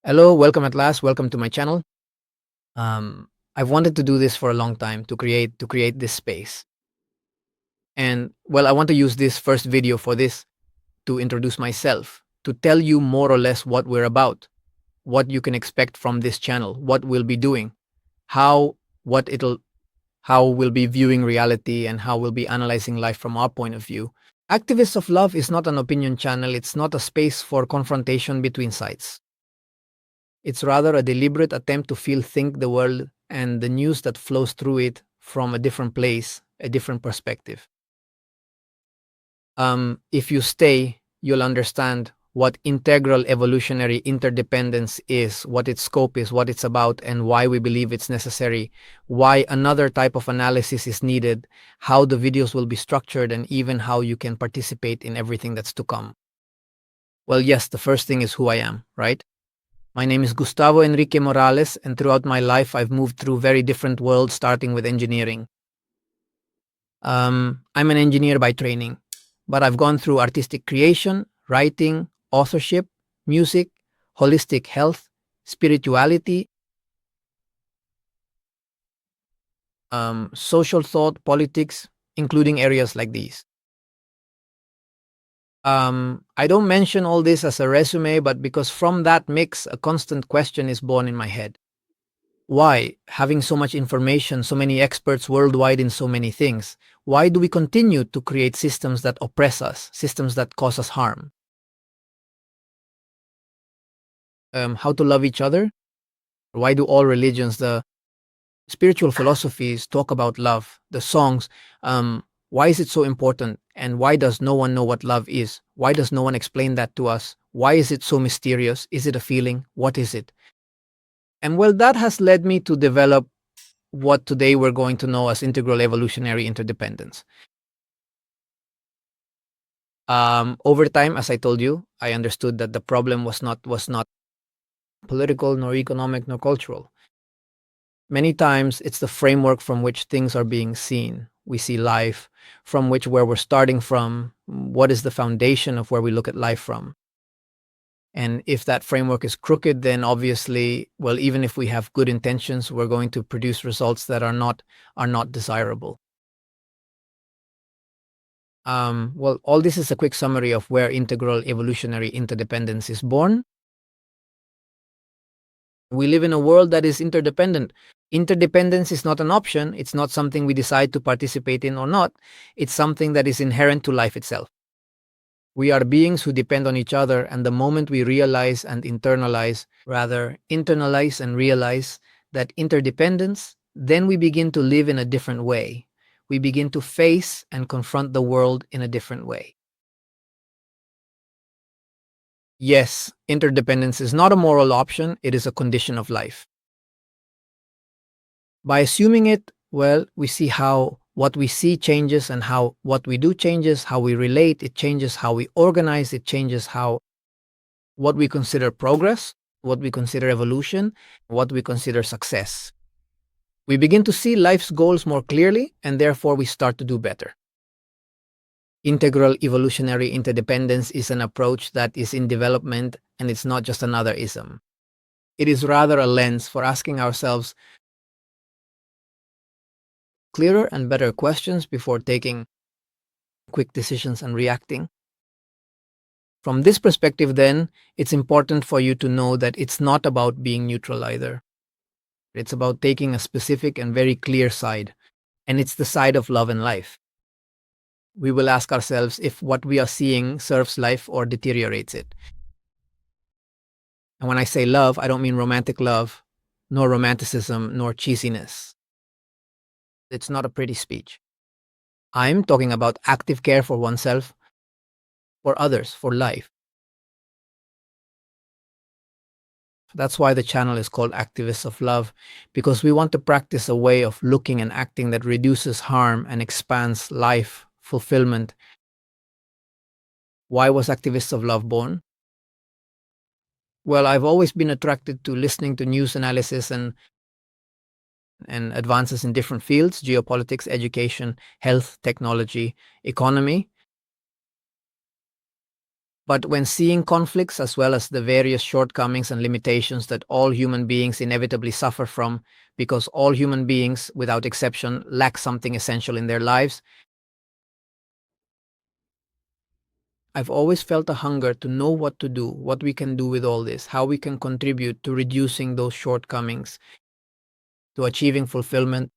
Hello, welcome at last. Welcome to my channel. I've wanted to do this for a long time to create this space. And well, I want to use this first video for this to introduce myself, to tell you more or less what we're about, what you can expect from this channel, what we'll be doing, how what it'll how we'll be viewing reality and how we'll be analyzing life from our point of view. Activists of Love is not an opinion channel, it's not a space for confrontation between sides. It's rather a deliberate attempt to think the world and the news that flows through it from a different place, a different perspective. If you stay, you'll understand what integral evolutionary interdependence is, what its scope is, what it's about, and why we believe it's necessary, why another type of analysis is needed, how the videos will be structured, and even how you can participate in everything that's to come. Well, yes, the first thing is who I am, right? My name is Gustavo Enrique Morales, and throughout my life, I've moved through very different worlds, starting with engineering. I'm an engineer by training, but I've gone through artistic creation, writing, authorship, music, holistic health, spirituality, social thought, politics, including areas like these. I don't mention all this as a resume, but because from that mix, a constant question is born in my head. Why, having so much information, so many experts worldwide in so many things, why do we continue to create systems that oppress us, systems that cause us harm? How to love each other? Why do all religions, the spiritual philosophies talk about love, the songs? Why is it so important? And why does no one know what love is? Why does no one explain that to us? Why is it so mysterious? Is it a feeling? What is it? And well, that has led me to develop what today we're going to know as integral evolutionary interdependence. Over time, as I told you, I understood that the problem was not political, nor economic, nor cultural. Many times, it's the framework from which things are being seen. We see life from where we're starting from. What is the foundation of where we look at life from? And if that framework is crooked, then obviously, well, even if we have good intentions, we're going to produce results that are not desirable. Well, all this is a quick summary of where integral evolutionary interdependence is born. We live in a world that is interdependent. Interdependence is not an option. It's not something we decide to participate in or not. It's something that is inherent to life itself. We are beings who depend on each other, and the moment we realize and internalize, rather internalize and realize that interdependence, then we begin to live in a different way. We begin to face and confront the world in a different way. Yes, interdependence is not a moral option, it is a condition of life. By assuming it, well, we see how what we see changes and how what we do changes, how we relate, it changes how we organize, it changes how what we consider progress, what we consider evolution, what we consider success. We begin to see life's goals more clearly, and therefore we start to do better. Integral evolutionary interdependence is an approach that is in development, and it's not just another ism. It is rather a lens for asking ourselves clearer and better questions before taking quick decisions and reacting. From this perspective, then, it's important for you to know that it's not about being neutral either. It's about taking a specific and very clear side, and it's the side of love and life. We will ask ourselves if what we are seeing serves life or deteriorates it. And when I say love, I don't mean romantic love, nor romanticism, nor cheesiness. It's not a pretty speech. I'm talking about active care for oneself, for others, for life. That's why the channel is called Activists of Love, because we want to practice a way of looking and acting that reduces harm and expands life, fulfillment. Why was Activists of Love born? Well, I've always been attracted to listening to news analysis and advances in different fields: geopolitics, education, health, technology, economy. But when seeing conflicts as well as the various shortcomings and limitations that all human beings inevitably suffer from, because all human beings, without exception, lack something essential in their lives, I've always felt a hunger to know what to do, what we can do with all this, how we can contribute to reducing those shortcomings, to achieving fulfillment.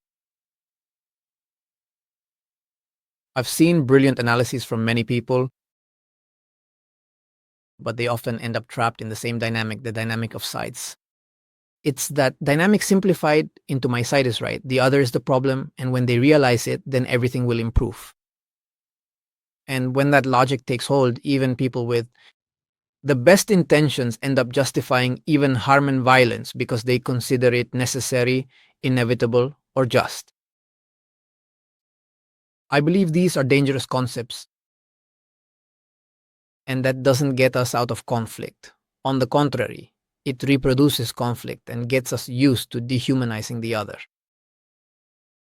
I've seen brilliant analyses from many people, but they often end up trapped in the same dynamic, the dynamic of sides. It's that dynamic simplified into my side is right, the other is the problem, and when they realize it, then everything will improve. And when that logic takes hold, even people with the best intentions end up justifying even harm and violence because they consider it necessary, inevitable, or just. I believe these are dangerous concepts, and that doesn't get us out of conflict. On the contrary, it reproduces conflict and gets us used to dehumanizing the other.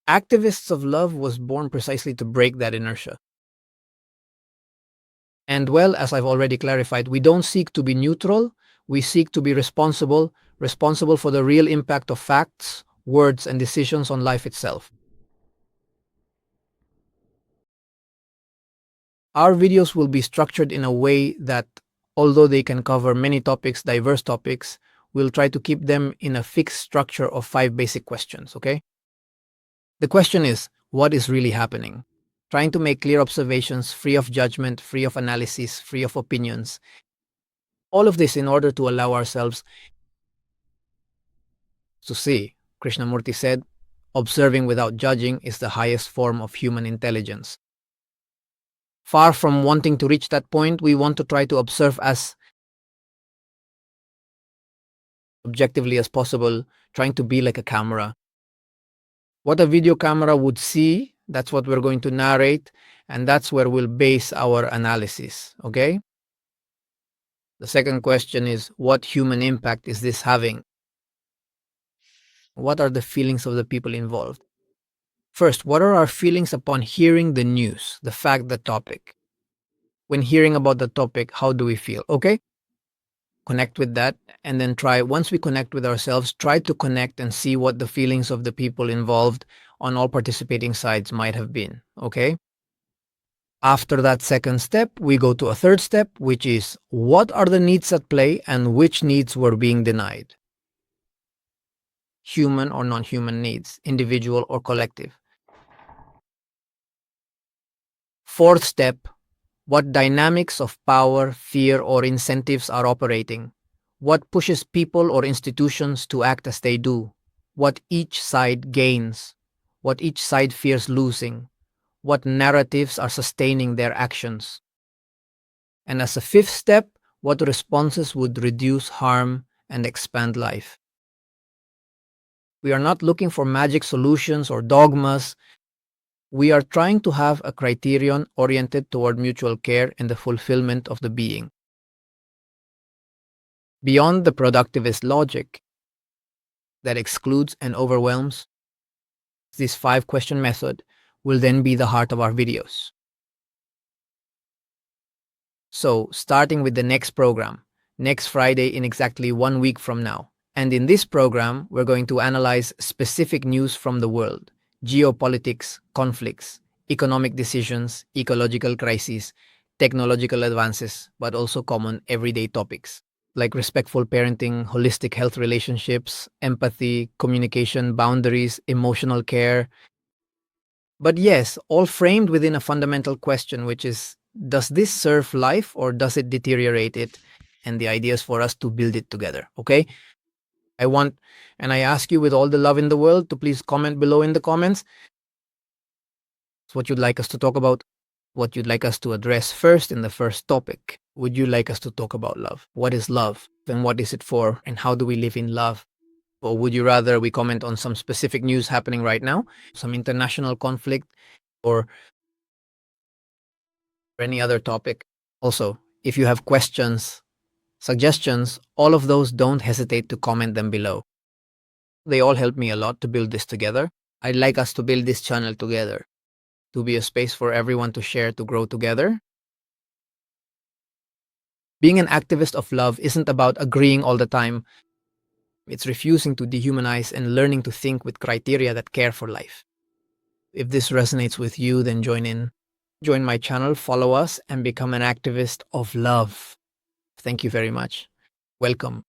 Activists of Love was born precisely to break that inertia. And well, as I've already clarified, we don't seek to be neutral, we seek to be responsible, responsible for the real impact of facts, words, and decisions on life itself. Our videos will be structured in a way that, although they can cover many topics, diverse topics, we'll try to keep them in a fixed structure of 5 basic questions, okay? The question is, what is really happening? Trying to make clear observations, free of judgment, free of analysis, free of opinions. All of this in order to allow ourselves to see. Krishnamurti said, observing without judging is the highest form of human intelligence. Far from wanting to reach that point, we want to try to observe as objectively as possible, trying to be like a camera. What a video camera would see, that's what we're going to narrate, and that's where we'll base our analysis, okay? The second question is, what human impact is this having? What are the feelings of the people involved? First, what are our feelings upon hearing the news, the fact, the topic? When hearing about the topic, how do we feel? Okay? Connect with that and then try, once we connect with ourselves, try to connect and see what the feelings of the people involved on all participating sides might have been. Okay? After that second step, we go to a third step, which is what are the needs at play and which needs were being denied? Human or non-human needs, individual or collective. Fourth step, what dynamics of power, fear, or incentives are operating? What pushes people or institutions to act as they do? What each side gains? What each side fears losing? What narratives are sustaining their actions? And as a fifth step, what responses would reduce harm and expand life? We are not looking for magic solutions or dogmas. We are trying to have a criterion oriented toward mutual care and the fulfillment of the being. Beyond the productivist logic that excludes and overwhelms, this 5-question method will then be the heart of our videos. So, starting with the next program, next Friday in exactly 1 week from now. And in this program, we're going to analyze specific news from the world, geopolitics, conflicts, economic decisions, ecological crises, technological advances, but also common everyday topics like respectful parenting, holistic health relationships, empathy, communication, boundaries, emotional care. But yes, all framed within a fundamental question, which is, does this serve life or does it deteriorate it? And the idea is for us to build it together, okay? I want, and I ask you with all the love in the world to please comment below in the comments what you'd like us to talk about, what you'd like us to address first in the first topic. Would you like us to talk about love? What is love? And what is it for? And how do we live in love? Or would you rather we comment on some specific news happening right now, some international conflict, or any other topic? Also, if you have questions, suggestions, all of those, don't hesitate to comment them below. They all help me a lot to build this together. I'd like us to build this channel together, to be a space for everyone to share, to grow together. Being an activist of love isn't about agreeing all the time. It's refusing to dehumanize and learning to think with criteria that care for life. If this resonates with you, then join in. Join my channel, follow us, and become an activist of love. Thank you very much. Welcome.